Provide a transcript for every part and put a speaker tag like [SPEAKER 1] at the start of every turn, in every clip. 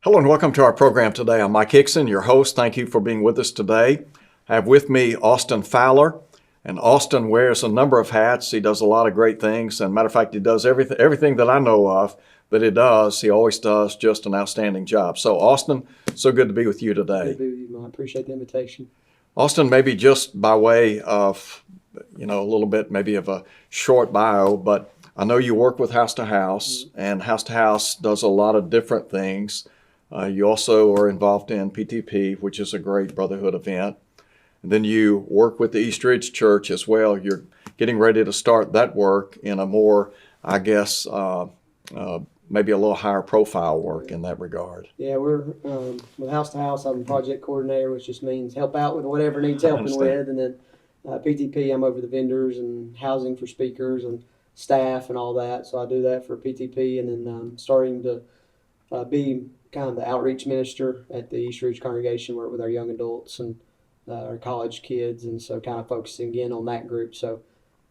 [SPEAKER 1] Hello and welcome to our program today. I'm Mike Hixson, your host. Thank you for being with us today. I have with me Austin Fowler, and Austin wears a number of hats. He does a lot of great things, and matter of fact, he does everything that I know of that he does. He always does just an outstanding job. So Austin, so good to be with you today.
[SPEAKER 2] Good to be with you, Mike. I appreciate the invitation.
[SPEAKER 1] Austin, maybe just by way of, a little bit maybe of a short bio, but I know you work with House to House, and House to House does a lot of different things. You also are involved in PTP, which is a great brotherhood event. And then you work with the East Ridge Church as well. You're getting ready to start that work in a more, I guess, maybe a little higher profile work in that regard.
[SPEAKER 2] Yeah, we're with House to House. I'm the project coordinator, which just means help out with whatever needs helping with. And then PTP, I'm over the vendors and housing for speakers and staff and all that. So I do that for PTP, and then I'm starting to be kind of the outreach minister at the East Ridge congregation, work with our young adults and our college kids, and so kind of focusing in on that group. So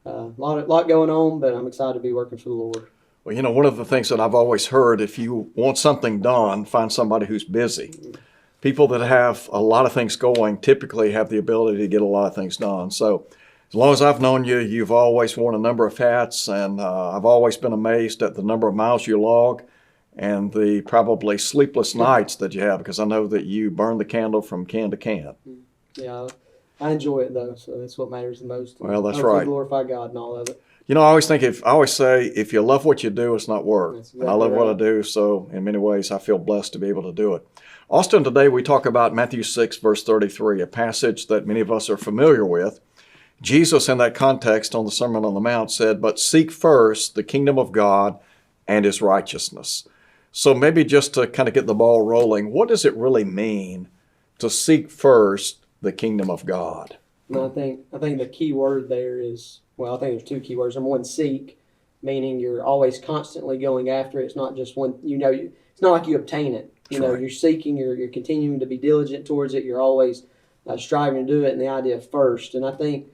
[SPEAKER 2] a lot going on, but I'm excited to be working for the Lord.
[SPEAKER 1] Well, one of the things that I've always heard, if you want something done, find somebody who's busy. People that have a lot of things going typically have the ability to get a lot of things done. So as long as I've known you, you've always worn a number of hats, and I've always been amazed at the number of miles you log and the probably sleepless nights that you have, because I know that you burn the candle from can to can.
[SPEAKER 2] Yeah, I enjoy it though, so that's what matters the most.
[SPEAKER 1] Well, that's right.
[SPEAKER 2] Glorify God and all of it.
[SPEAKER 1] I always say, if you love what you do, it's not work.
[SPEAKER 2] Exactly
[SPEAKER 1] and I love what I do, so in many ways, I feel blessed to be able to do it. Austin, today we talk about Matthew 6, verse 33, a passage that many of us are familiar with. Jesus, in that context on the Sermon on the Mount, said, "But seek first the kingdom of God and His righteousness." So maybe just to kind of get the ball rolling, what does it really mean to seek first the kingdom of God?
[SPEAKER 2] No, I think the key word there is, I think there's two key words. Number one, seek, meaning you're always constantly going after it. It's not just when, it's not like you obtain it. You're seeking, you're continuing to be diligent towards it. You're always striving to do it, and the idea of first. And I think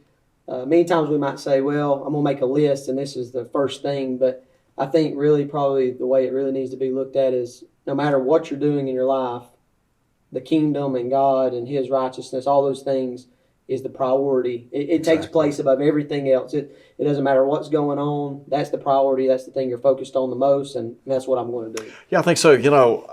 [SPEAKER 2] many times we might say, well, I'm going to make a list, and this is the first thing, but I think really probably the way it really needs to be looked at is no matter what you're doing in your life, the kingdom and God and His righteousness, all those things is the priority. It takes place above everything else. It doesn't matter what's going on. That's the priority. That's the thing you're focused on the most, and that's what I'm going to do.
[SPEAKER 1] Yeah, I think so.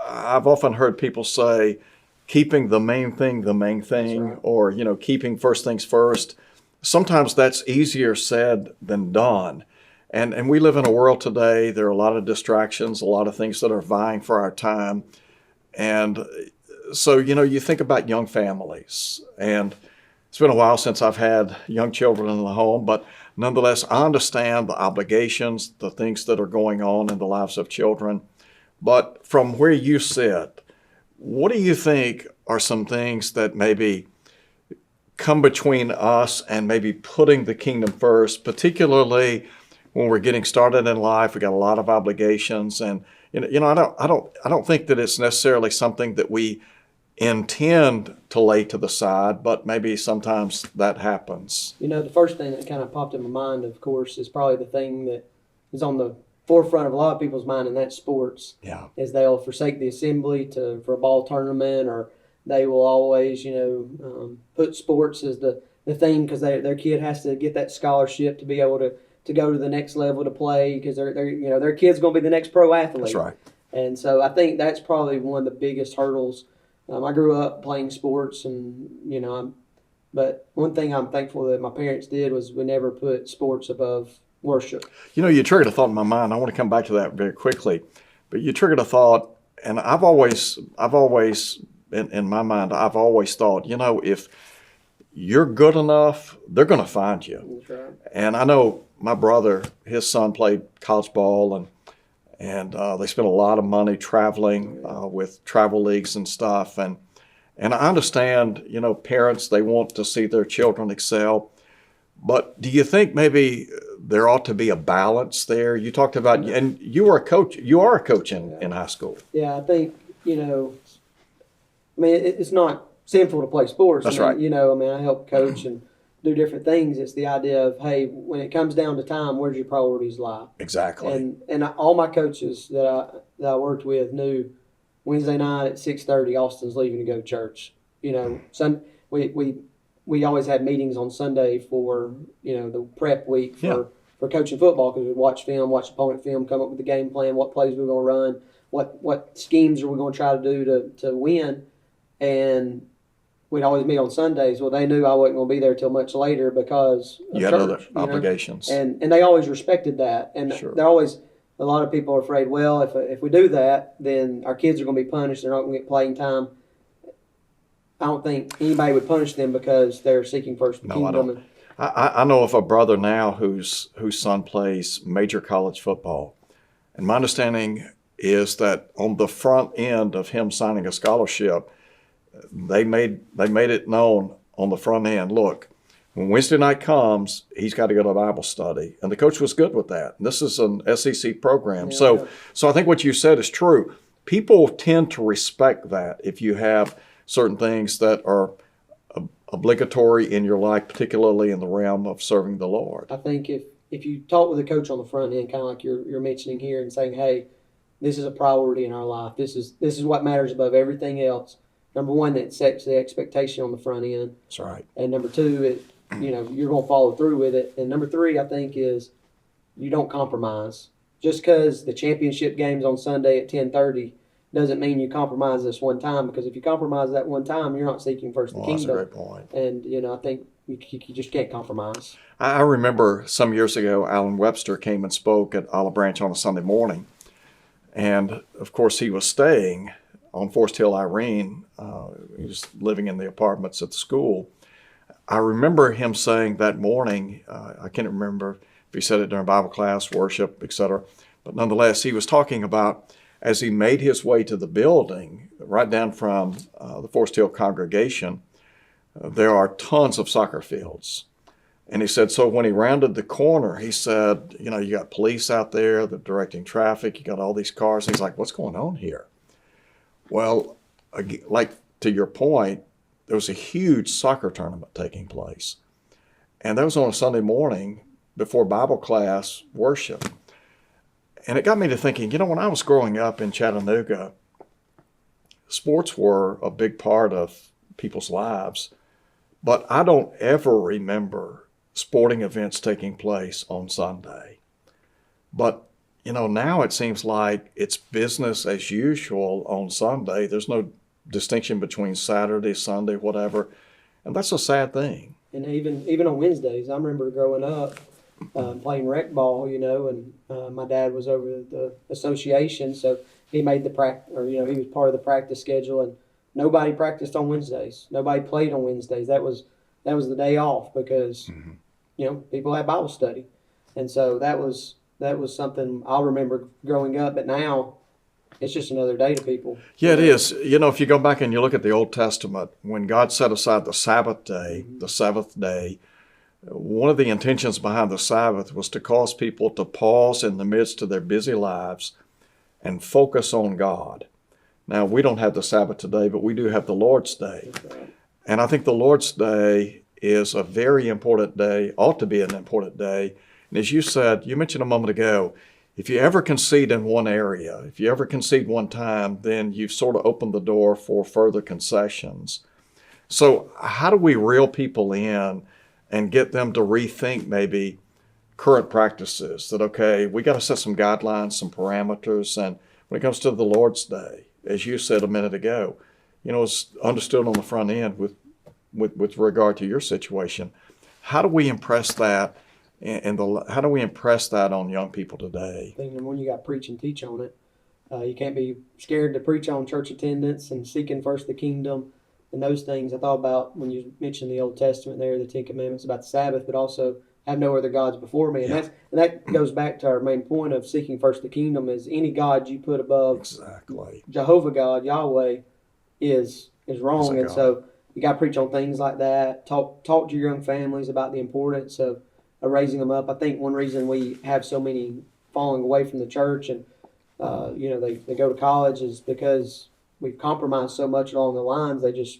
[SPEAKER 1] I've often heard people say keeping the main thing, right, or, keeping first things first. Sometimes that's easier said than done. And we live in a world today, there are a lot of distractions, a lot of things that are vying for our time. And so, you think about young families, and it's been a while since I've had young children in the home, but nonetheless, I understand the obligations, the things that are going on in the lives of children. But from where you sit, what do you think are some things that maybe come between us and maybe putting the kingdom first, particularly when we're getting started in life? We got a lot of obligations, and I don't think that it's necessarily something that we intend to lay to the side, but maybe sometimes that happens.
[SPEAKER 2] The first thing that kind of popped in my mind, of course, is probably the thing that is on the forefront of a lot of people's mind, and that's sports.
[SPEAKER 1] Yeah.
[SPEAKER 2] Is they'll forsake the assembly for a ball tournament, or they will always, put sports as the thing because their kid has to get that scholarship to be able to go to the next level to play, because their kid's going to be the next pro athlete.
[SPEAKER 1] That's right.
[SPEAKER 2] And so I think that's probably one of the biggest hurdles. I grew up playing sports, and but one thing I'm thankful that my parents did was we never put sports above worship.
[SPEAKER 1] You triggered a thought in my mind. I want to come back to that very quickly, but you triggered a thought, and I've always in my mind, I've always thought, if you're good enough, they're going to find you.
[SPEAKER 2] That's right.
[SPEAKER 1] And I know my brother, his son played college ball, and they spent a lot of money traveling with travel leagues and stuff. And I understand, parents, they want to see their children excel. But do you think maybe there ought to be a balance there? You talked about, and you are a coach in high school.
[SPEAKER 2] Yeah, I think, it's not sinful to play sports.
[SPEAKER 1] That's right.
[SPEAKER 2] I help coach and do different things. It's the idea of, hey, when it comes down to time, where's your priorities lie?
[SPEAKER 1] Exactly.
[SPEAKER 2] And all my coaches that I worked with knew Wednesday night at 6:30, Austin's leaving to go to church. We always had meetings on Sunday for the prep week for coaching football, because we'd watch film, watch opponent film, come up with the game plan, what plays we're going to run, what schemes are we going to try to do to win, and we'd always meet on Sundays. Well, they knew I wasn't going to be there till much later because of
[SPEAKER 1] You had
[SPEAKER 2] church,
[SPEAKER 1] other obligations.
[SPEAKER 2] and they always respected that. And
[SPEAKER 1] Sure.
[SPEAKER 2] they're always, a lot of people are afraid, well, if we do that, then our kids are going to be punished. They're not going to get playing time. I don't think anybody would punish them because they're seeking first the kingdom.
[SPEAKER 1] I don't. I know of a brother now whose son plays major college football. And my understanding is that on the front end of him signing a scholarship, they made it known on the front end, look, when Wednesday night comes, he's got to go to Bible study. And the coach was good with that. This is an SEC program.
[SPEAKER 2] Yeah.
[SPEAKER 1] So I think what you said is true. People tend to respect that if you have certain things that are obligatory in your life, particularly in the realm of serving the Lord.
[SPEAKER 2] I think if you talk with a coach on the front end, kind of like you're mentioning here, and saying, hey, this is a priority in our life. This is what matters above everything else. Number one, it sets the expectation on the front end.
[SPEAKER 1] That's right.
[SPEAKER 2] And number two, you're going to follow through with it. And number three, I think, is you don't compromise. Just because the championship game's on Sunday at 10:30 doesn't mean you compromise this one time, because if you compromise that one time, you're not seeking first the kingdom.
[SPEAKER 1] That's a great point.
[SPEAKER 2] And, I think you just can't compromise.
[SPEAKER 1] I remember some years ago, Alan Webster came and spoke at Olive Branch on a Sunday morning. And, of course, he was staying on Forest Hill, Irene. He was living in the apartments at the school. I remember him saying that morning, I can't remember if he said it during Bible class, worship, etc. But nonetheless, he was talking about, as he made his way to the building, right down from the Forest Hill congregation, there are tons of soccer fields. And he said, so when he rounded the corner, he said, you got police out there, they're directing traffic, you got all these cars. He's like, what's going on here? Well, like to your point, there was a huge soccer tournament taking place. And that was on a Sunday morning before Bible class worship. And it got me to thinking, when I was growing up in Chattanooga, sports were a big part of people's lives. But I don't ever remember sporting events taking place on Sunday. But, now it seems like it's business as usual on Sunday. There's no distinction between Saturday, Sunday, whatever. And that's a sad thing.
[SPEAKER 2] And even on Wednesdays, I remember growing up playing rec ball, and my dad was over the association, so he made the practice, or he was part of the practice schedule, and nobody practiced on Wednesdays. Nobody played on Wednesdays. That was the day off because people had Bible study, and so that was something I'll remember growing up. But now it's just another day to people.
[SPEAKER 1] Yeah, it is. If you go back and you look at the Old Testament, when God set aside the Sabbath day, the seventh day, one of the intentions behind the Sabbath was to cause people to pause in the midst of their busy lives and focus on God. Now, we don't have the Sabbath today, but we do have the Lord's Day.
[SPEAKER 2] Right.
[SPEAKER 1] And I think the Lord's Day is a very important day, ought to be an important day. And as you said, you mentioned a moment ago, if you ever concede in one area, if you ever concede one time, then you've sort of opened the door for further concessions. So how do we reel people in and get them to rethink maybe current practices? That, okay, we got to set some guidelines, some parameters. And when it comes to the Lord's Day, as you said a minute ago, it's understood on the front end with regard to your situation. How do we impress that? How do we impress that on young people today?
[SPEAKER 2] I think when you got preach and teach on it, you can't be scared to preach on church attendance and seeking first the kingdom and those things. I thought about when you mentioned the Old Testament there, the Ten Commandments about the Sabbath, but also have no other gods before me. And that goes back to our main point of seeking first the kingdom. Is any God you put above
[SPEAKER 1] exactly
[SPEAKER 2] Jehovah God, Yahweh, is wrong. And so you got to preach on things like that. Talk to your young families about the importance of raising them up. I think one reason we have so many falling away from the church and they go to college is because we've compromised so much along the lines. They just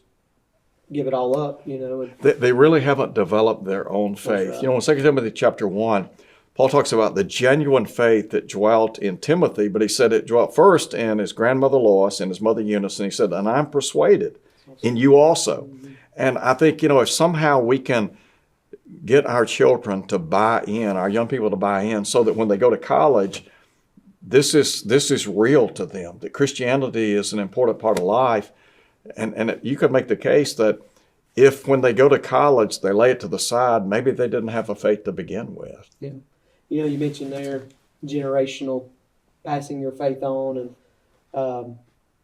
[SPEAKER 2] give it all up.
[SPEAKER 1] They really haven't developed their own faith.
[SPEAKER 2] Right.
[SPEAKER 1] In 2 Timothy chapter 1, Paul talks about the genuine faith that dwelt in Timothy, but he said it dwelt first in his grandmother Lois and his mother Eunice, and he said, and I'm persuaded in you also. And I think, if somehow we can get our children to buy in, our young people to buy in, so that when they go to college, this is real to them, that Christianity is an important part of life. And you could make the case that if when they go to college, they lay it to the side, maybe they didn't have a faith to begin with.
[SPEAKER 2] Yeah. You mentioned there generational, passing your faith on. And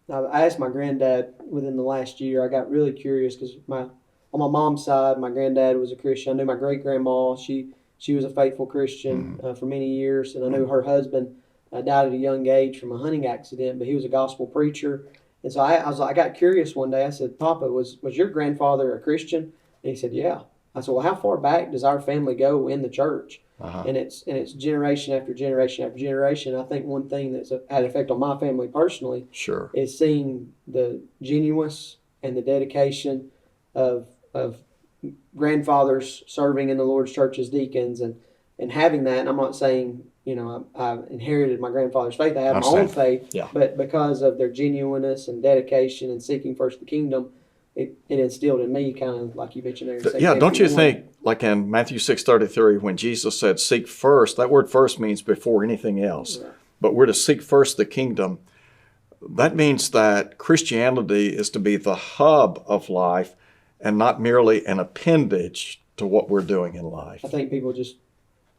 [SPEAKER 2] I asked my granddad within the last year, I got really curious because on my mom's side, my granddad was a Christian. I knew my great-grandma, she was a faithful Christian for many years. And I knew her husband died at a young age from a hunting accident, but he was a gospel preacher. And so I got curious one day. I said, Papa, was your grandfather a Christian? And he said, yeah. I said, well, how far back does our family go in the church? Uh-huh. And it's generation after generation after generation. I think one thing that's had an effect on my family personally is seeing the genuineness and the dedication of grandfathers serving in the Lord's church as deacons and having that. And I'm not saying, I inherited my grandfather's faith. I have my own faith, but because of their genuineness and dedication and seeking first the kingdom, it instilled in me, kind of like you mentioned there.
[SPEAKER 1] Yeah, don't you think, like in Matthew 6:33, when Jesus said, seek first, that word first means before anything else. Right. But we're to seek first the kingdom. That means that Christianity is to be the hub of life and not merely an appendage to what we're doing in life.
[SPEAKER 2] I think people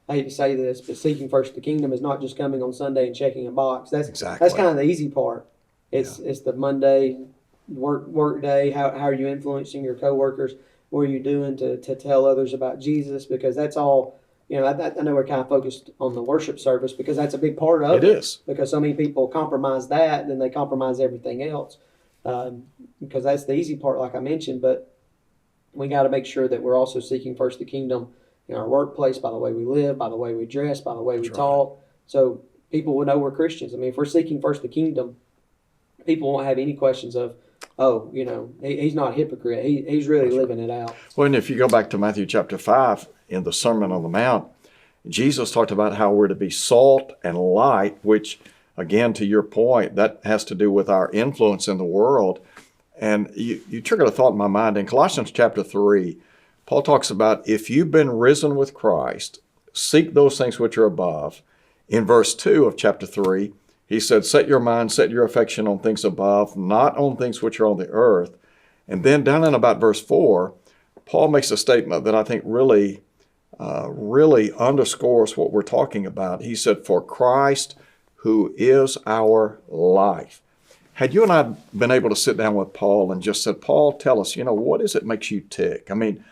[SPEAKER 2] I hate to say this, but seeking first the kingdom is not just coming on Sunday and checking a box. That's kind of the easy part. It's the Monday work day. How are you influencing your coworkers? What are you doing to tell others about Jesus? Because that's all. I know we're kind of focused on the worship service because that's a big part of it. It is. Because so many people compromise that, then they compromise everything else. Because that's the easy part, like I mentioned. But we got to make sure that we're also seeking first the kingdom in our workplace, by the way we live, by the way we dress, by the way we talk. So people will know we're Christians. I mean, if we're seeking first the kingdom, people won't have any questions of, he's not a hypocrite. He's really living it out.
[SPEAKER 1] Well, and if you go back to Matthew chapter 5 in the Sermon on the Mount, Jesus talked about how we're to be salt and light, which, again, to your point, that has to do with our influence in the world. And you triggered a thought in my mind. In Colossians chapter 3, Paul talks about if you've been risen with Christ, seek those things which are above. In verse 2 of chapter 3, he said, set your mind, set your affection on things above, not on things which are on the earth. And then down in about verse 4, Paul makes a statement that I think really underscores what we're talking about. He said, for Christ, who is our life. Had you and I been able to sit down with Paul and just said, Paul, tell us, what is it makes you tick? I mean,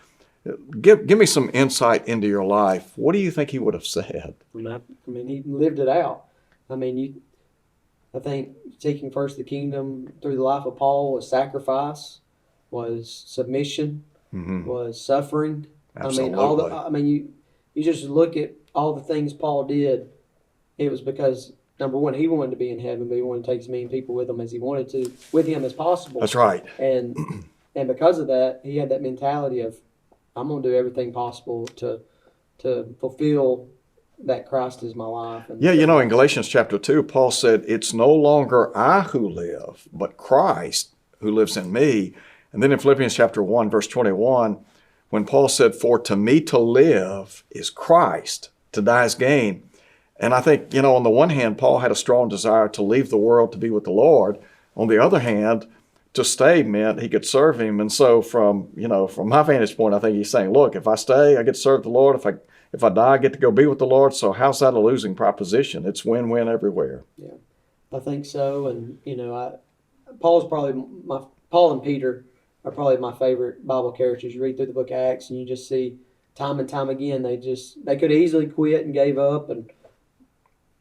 [SPEAKER 1] give me some insight into your life. What do you think he would have said?
[SPEAKER 2] I mean, he lived it out. I mean, I think seeking first the kingdom through the life of Paul was sacrifice, was submission, was suffering.
[SPEAKER 1] Absolutely.
[SPEAKER 2] You just look at all the things Paul did. It was because, number one, he wanted to be in heaven, but he wanted to take as many people with him as he wanted to, with him as possible.
[SPEAKER 1] That's right.
[SPEAKER 2] And because of that, he had that mentality of, I'm going to do everything possible to fulfill that Christ is my life. And
[SPEAKER 1] in Galatians chapter 2, Paul said, it's no longer I who live, but Christ who lives in me. And then in Philippians chapter 1, verse 21, when Paul said, for to me to live is Christ, to die is gain. And I think, on the one hand, Paul had a strong desire to leave the world to be with the Lord. On the other hand, to stay meant he could serve him. And so from my vantage point, I think he's saying, look, if I stay, I get to serve the Lord. If I die, I get to go be with the Lord. So how's that a losing proposition? It's win-win everywhere.
[SPEAKER 2] Yeah, I think so. And, Paul and Peter are probably my favorite Bible characters. You read through the book of Acts and you just see time and time again, they could easily quit and gave up and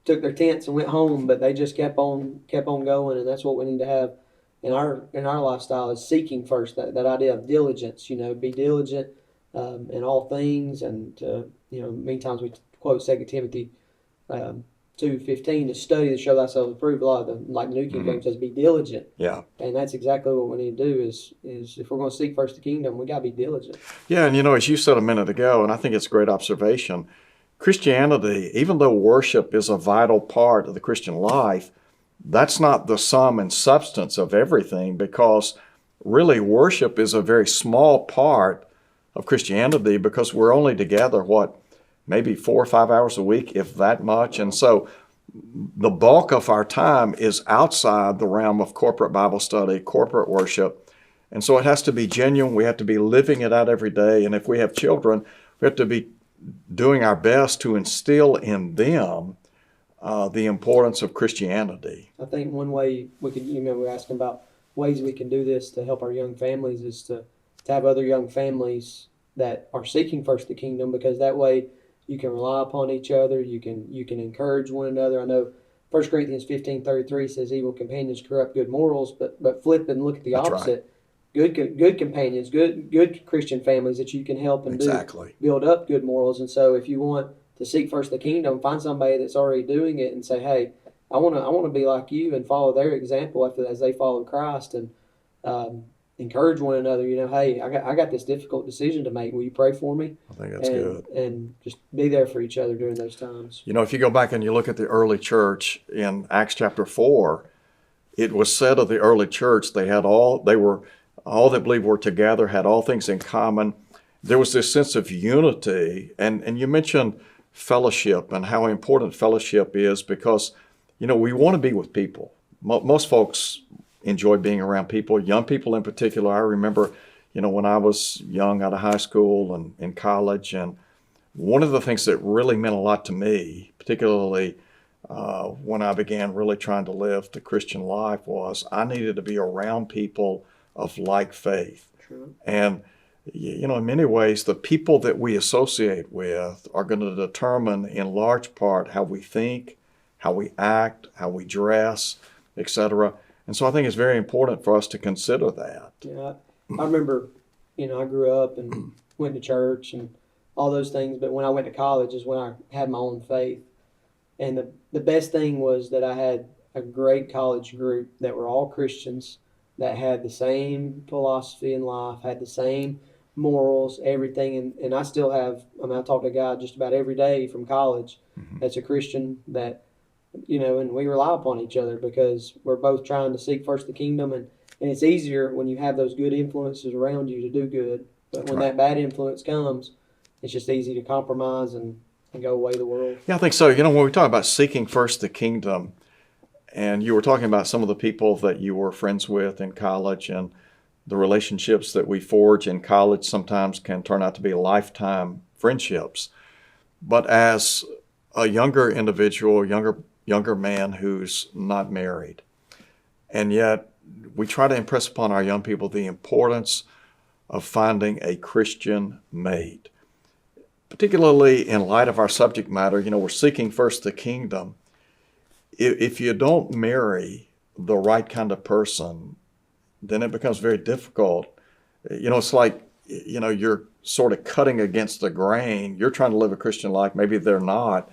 [SPEAKER 2] took their tents and went home, but they just kept on going. And that's what we need to have in our lifestyle, is seeking first, that idea of diligence, be diligent in all things. And, many times we quote 2 Timothy 2:15, to study to show thyself approved. A lot of the New King James says, be diligent. Yeah. And that's exactly what we need to do is if we're going to seek first the kingdom, we got to be diligent.
[SPEAKER 1] Yeah. And, as you said a minute ago, and I think it's a great observation, Christianity, even though worship is a vital part of the Christian life, that's not the sum and substance of everything, because really worship is a very small part of Christianity, because we're only together, maybe 4 or 5 hours a week, if that much. And so the bulk of our time is outside the realm of corporate Bible study, corporate worship. And so it has to be genuine. We have to be living it out every day. And if we have children, we have to be doing our best to instill in them the importance of Christianity.
[SPEAKER 2] I think one way we could, we're asking about ways we can do this to help our young families is to have other young families that are seeking first the kingdom, because that way you can rely upon each other. You can encourage one another. I know 1 Corinthians 15:33 says evil companions corrupt good morals, but flip and look at the
[SPEAKER 1] That's
[SPEAKER 2] opposite.
[SPEAKER 1] right.
[SPEAKER 2] Good companions, good Christian families that you can help and
[SPEAKER 1] Exactly.
[SPEAKER 2] build up good morals. And so if you want to seek first the kingdom, find somebody that's already doing it and say, hey, I want to be like you, and follow their example as they follow Christ, and encourage one another. Hey, I got this difficult decision to make. Will you pray for me?
[SPEAKER 1] I think that's good.
[SPEAKER 2] And just be there for each other during those times.
[SPEAKER 1] If you go back and you look at the early church in Acts chapter 4, it was said of the early church, all that believed were together, had all things in common. There was this sense of unity. And you mentioned fellowship and how important fellowship is, because, we want to be with people. Most folks enjoy being around people, young people in particular. I remember, when I was young out of high school and in college, and one of the things that really meant a lot to me, particularly when I began really trying to live the Christian life, was I needed to be around people of like faith.
[SPEAKER 2] True.
[SPEAKER 1] And, in many ways, the people that we associate with are going to determine in large part how we think, how we act, how we dress, etc. And so I think it's very important for us to consider that.
[SPEAKER 2] Yeah, I remember, I grew up and went to church and all those things, but when I went to college is when I had my own faith. And the best thing was that I had a great college group that were all Christians, that had the same philosophy in life, had the same morals, everything. And I still have, I talk to a guy just about every day from college that's a Christian, that, and we rely upon each other because we're both trying to seek first the kingdom. And it's easier when you have those good influences around you to do good. But when that bad influence comes, it's just easy to compromise and go away the world.
[SPEAKER 1] Yeah, I think so. When we talk about seeking first the kingdom, and you were talking about some of the people that you were friends with in college, and the relationships that we forge in college sometimes can turn out to be lifetime friendships. But as a younger individual, younger man who's not married, and yet we try to impress upon our young people the importance of finding a Christian mate, particularly in light of our subject matter. We're seeking first the kingdom. If you don't marry the right kind of person, then it becomes very difficult. It's like, you're sort of cutting against the grain. You're trying to live a Christian life. Maybe they're not.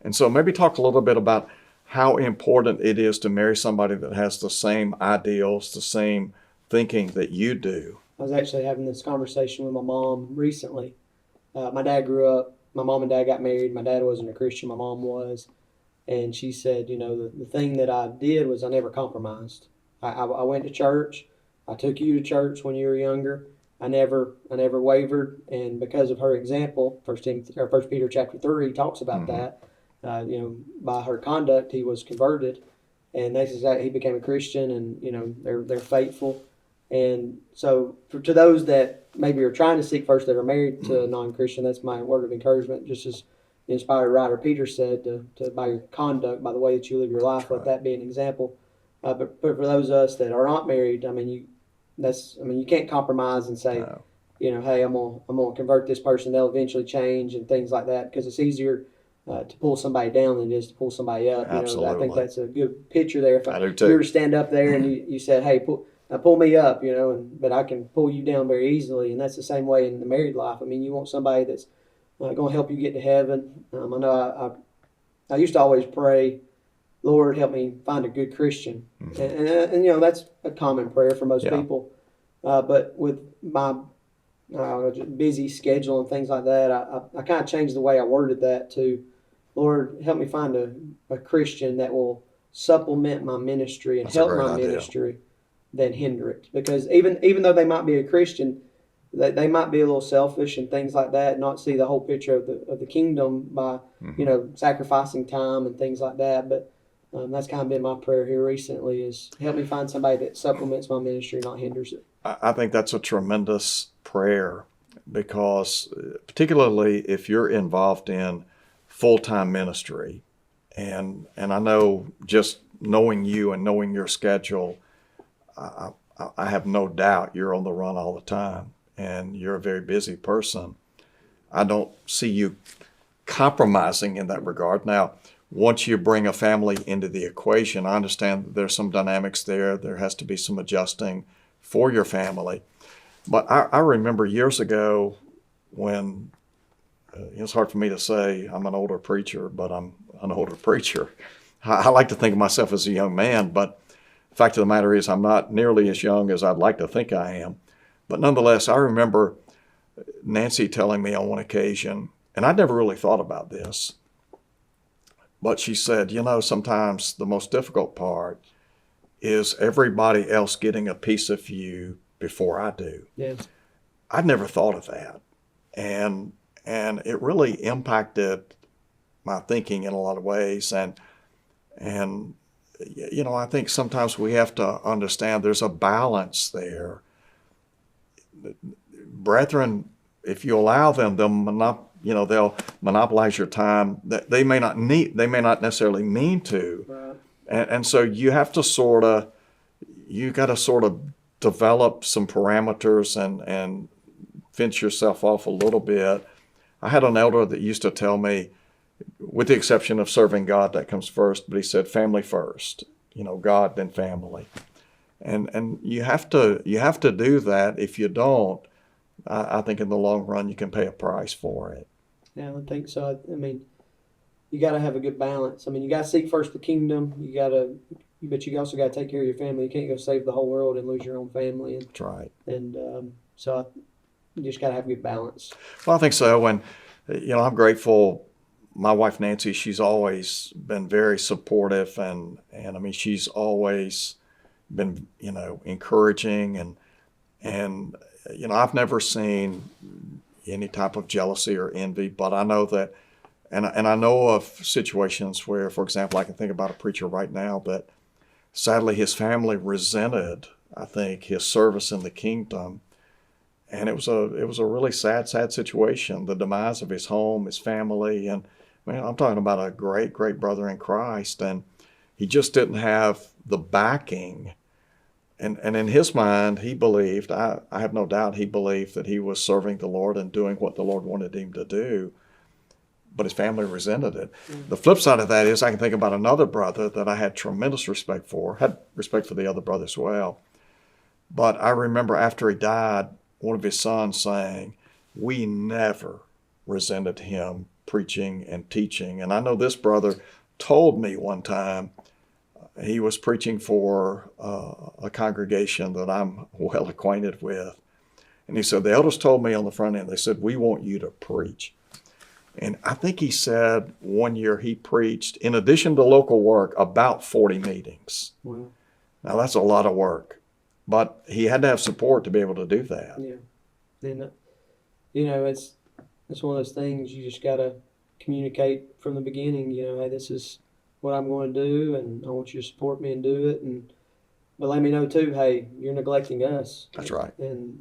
[SPEAKER 1] And so maybe talk a little bit about how important it is to marry somebody that has the same ideals, the same thinking that you do.
[SPEAKER 2] I was actually having this conversation with my mom recently. My dad grew up, my mom and dad got married. My dad wasn't a Christian, my mom was. And she said, the thing that I did was I never compromised. I went to church. I took you to church when you were younger. I never wavered. And because of her example, 1 Peter chapter 3 talks about that. By her conduct, he was converted. And he became a Christian, and, they're faithful. And so to those that maybe are trying to seek first, that are married to a non-Christian, that's my word of encouragement. Just as the inspired writer Peter said, to by your conduct, by the way that you live your life, let that be an example. But for those of us that are not married, you can't compromise and say,
[SPEAKER 1] No.
[SPEAKER 2] Hey, I'm gonna convert this person. They'll eventually change and things like that, because it's easier to pull somebody down than it is to pull somebody up.
[SPEAKER 1] Absolutely.
[SPEAKER 2] I think that's a good picture there. If
[SPEAKER 1] I do too.
[SPEAKER 2] you were to stand up there and you said, hey, pull me up, but I can pull you down very easily. And that's the same way in the married life. You want somebody that's going to help you get to heaven. I know I used to always pray, Lord, help me find a good Christian. And that's a common prayer for most people. But with my busy schedule and things like that, I kind of changed the way I worded that to, Lord, help me find a Christian that will supplement my ministry and
[SPEAKER 1] That's a
[SPEAKER 2] help
[SPEAKER 1] great
[SPEAKER 2] my
[SPEAKER 1] idea.
[SPEAKER 2] ministry than hinder it. Because even though they might be a Christian, they might be a little selfish and things like that, not see the whole picture of the kingdom by sacrificing time and things like that. But that's kind of been my prayer here recently, is help me find somebody that supplements my ministry, not hinders it.
[SPEAKER 1] I think that's a tremendous prayer, because particularly if you're involved in full-time ministry, and I know, just knowing you and knowing your schedule, I have no doubt you're on the run all the time, and you're a very busy person. I don't see you compromising in that regard. Now, once you bring a family into the equation, I understand that there's some dynamics there. There has to be some adjusting for your family. But I remember years ago when, it's hard for me to say I'm an older preacher, but I'm an older preacher. I like to think of myself as a young man, but the fact of the matter is I'm not nearly as young as I'd like to think I am. But nonetheless, I remember Nancy telling me on one occasion, and I'd never really thought about this, but she said, sometimes the most difficult part is everybody else getting a piece of you before I do.
[SPEAKER 2] Yeah.
[SPEAKER 1] I'd never thought of that. And it really impacted my thinking in a lot of ways. And I think sometimes we have to understand there's a balance there. Brethren, if you allow them, they'll monopolize your time. They may not necessarily mean to.
[SPEAKER 2] Right.
[SPEAKER 1] And so you have to you got to sort of develop some parameters and fence yourself off a little bit. I had an elder that used to tell me, with the exception of serving God, that comes first, but he said family first, God then family. And you have to do that. If you don't, I think in the long run you can pay a price for it.
[SPEAKER 2] Yeah, I think so. I mean, you got to have a good balance. I mean, you got to seek first the kingdom. But you also got to take care of your family. You can't go save the whole world and lose your own family.
[SPEAKER 1] That's right.
[SPEAKER 2] And so you just got to have a good balance.
[SPEAKER 1] Well, I think so. And, I'm grateful. My wife, Nancy, she's always been very supportive. And I mean, she's always been, encouraging. And I've never seen any type of jealousy or envy, but I know that, and I know of situations where, for example, I can think about a preacher right now that sadly his family resented, I think, his service in the kingdom. And it was a really sad situation, the demise of his home, his family. And I'm talking about a great, great brother in Christ. And he just didn't have the backing. And in his mind, he believed, I have no doubt he believed that he was serving the Lord and doing what the Lord wanted him to do. But his family resented it. Mm-hmm. The flip side of that is I can think about another brother that I had tremendous respect for, had respect for the other brother as well. But I remember after he died, one of his sons saying, we never resented him preaching and teaching. And I know this brother told me one time, he was preaching for a congregation that I'm well acquainted with. And he said, the elders told me on the front end, they said, we want you to preach. And I think he said one year he preached, in addition to local work, about 40 meetings. Wow. Now, that's a lot of work. But he had to have support to be able to do that.
[SPEAKER 2] Yeah. And, it's one of those things you just got to communicate from the beginning, hey, this is what I'm going to do, and I want you to support me and do it. But let me know, too, hey, you're neglecting us.
[SPEAKER 1] That's right.
[SPEAKER 2] And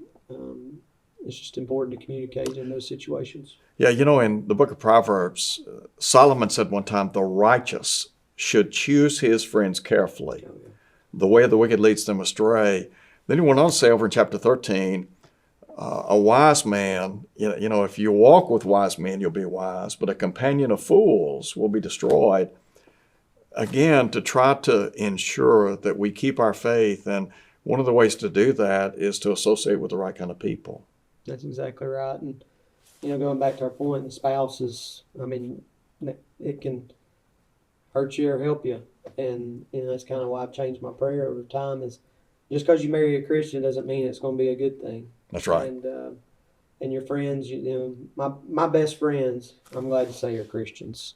[SPEAKER 2] it's just important to communicate in those situations.
[SPEAKER 1] Yeah, in the book of Proverbs, Solomon said one time, the righteous should choose his friends carefully. Oh, yeah. The way of the wicked leads them astray. Then he went on to say over in chapter 13, a wise man, if you walk with wise men, you'll be wise, but a companion of fools will be destroyed. Again, to try to ensure that we keep our faith, and one of the ways to do that is to associate with the right kind of people.
[SPEAKER 2] That's exactly right. And, going back to our point, the spouses, it can hurt you or help you. And, that's kind of why I've changed my prayer over time, is just because you marry a Christian doesn't mean it's going to be a good thing.
[SPEAKER 1] That's right.
[SPEAKER 2] And and your friends, my best friends, I'm glad to say, are Christians,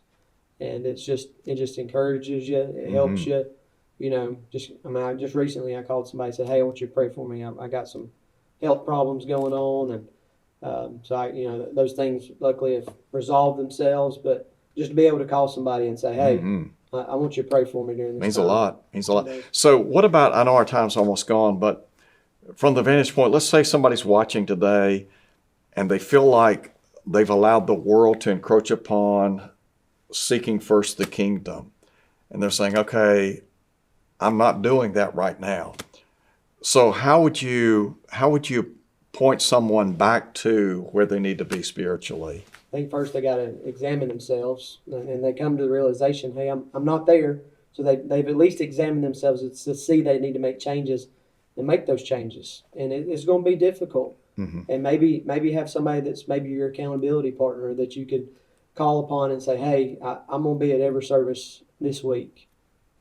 [SPEAKER 2] and it just encourages you, it helps you, just recently I called somebody and said, hey, I want you to pray for me. I got some health problems going on, and so those things luckily have resolved themselves, but just to be able to call somebody and say, hey, I want you to pray for me during this
[SPEAKER 1] Means
[SPEAKER 2] time.
[SPEAKER 1] a lot. Means a lot. So what about, I know our time's almost gone, but from the vantage point, let's say somebody's watching today and they feel like they've allowed the world to encroach upon seeking first the kingdom. And they're saying, okay, I'm not doing that right now. So how would you point someone back to where they need to be spiritually?
[SPEAKER 2] I think first they got to examine themselves, and they come to the realization, hey, I'm not there. So they've at least examined themselves to see they need to make changes and make those changes. And it's going to be difficult. And maybe have somebody that's maybe your accountability partner that you could call upon and say, hey, I'm going to be at every service this week.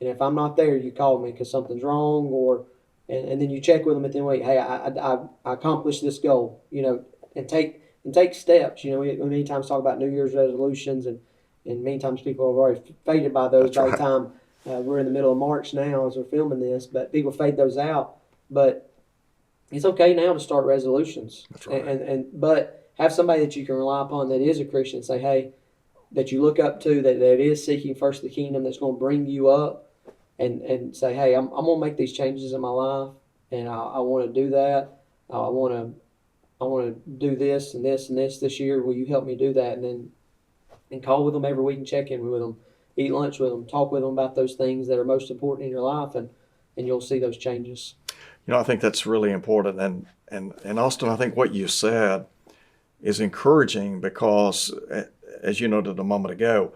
[SPEAKER 2] And if I'm not there, you call me because something's wrong, and then you check with them at the end of the week, hey, I accomplished this goal, and take steps. We many times talk about New Year's resolutions, and many times people have already faded by those.
[SPEAKER 1] That's
[SPEAKER 2] by
[SPEAKER 1] right.
[SPEAKER 2] the time we're in the middle of March now as we're filming this, but people fade those out. But it's okay now to start resolutions.
[SPEAKER 1] That's right.
[SPEAKER 2] But have somebody that you can rely upon that is a Christian and say, hey, that you look up to, that is seeking first the kingdom, that's going to bring you up, and say, hey, I'm going to make these changes in my life, and I want to do that. I want to do this and this and this year. Will you help me do that? And call with them every week and check in with them, eat lunch with them, talk with them about those things that are most important in your life, and you'll see those changes.
[SPEAKER 1] I think that's really important. And Austin, I think what you said is encouraging because, as you noted a moment ago,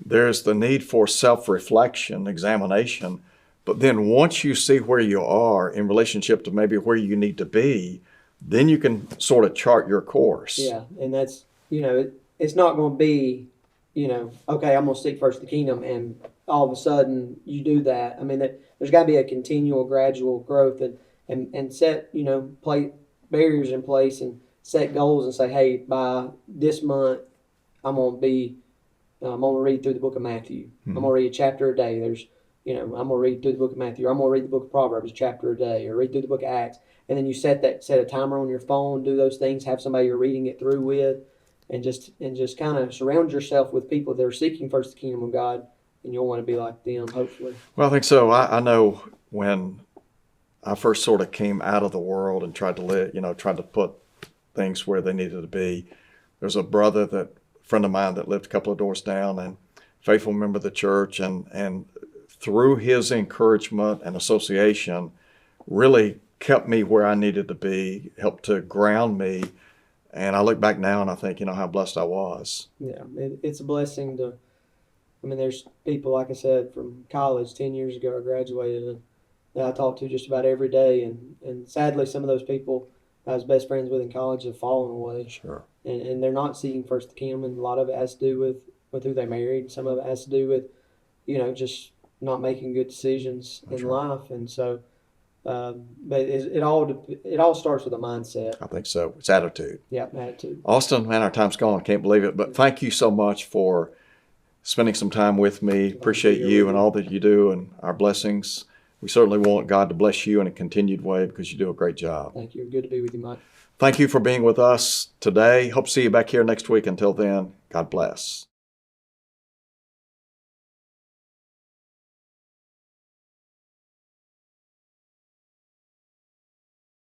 [SPEAKER 1] there's the need for self-reflection, examination. But then once you see where you are in relationship to maybe where you need to be, then you can sort of chart your course.
[SPEAKER 2] Yeah, and that's, it's not going to be, okay, I'm going to seek first the kingdom, and all of a sudden you do that. I mean, there's got to be a continual, gradual growth, and set, play barriers in place and set goals and say, hey, by this month, I'm going to read through the book of Matthew. I'm going to read a chapter a day. I'm going to read through the book of Matthew. Or I'm going to read the book of Proverbs a chapter a day, or read through the book of Acts. And then you set a timer on your phone, do those things, have somebody you're reading it through with, and just kind of surround yourself with people that are seeking first the kingdom of God, and you'll want to be like them, hopefully.
[SPEAKER 1] Well, I think so. I know when I first sort of came out of the world and tried to live, tried to put things where they needed to be. There's a friend of mine that lived a couple of doors down, and faithful member of the church, and through his encouragement and association, really kept me where I needed to be, helped to ground me. And I look back now and I think, how blessed I was.
[SPEAKER 2] Yeah, it's a blessing there's people, like I said, from college 10 years ago I graduated, that I talk to just about every day. And sadly, some of those people I was best friends with in college have fallen away.
[SPEAKER 1] Sure.
[SPEAKER 2] And they're not seeking first the kingdom, and a lot of it has to do with who they married. Some of it has to do with, just not making good decisions in life. And so, but it all starts with a mindset.
[SPEAKER 1] I think so. It's attitude.
[SPEAKER 2] Yeah, attitude.
[SPEAKER 1] Austin, man, our time's gone. I can't believe it. But thank you so much for spending some time with me. Appreciate you and all that you do and our blessings. We certainly want God to bless you in a continued way because you do a great job.
[SPEAKER 2] Thank you. Good to be with you, Mike.
[SPEAKER 1] Thank you for being with us today. Hope to see you back here next week. Until then, God bless.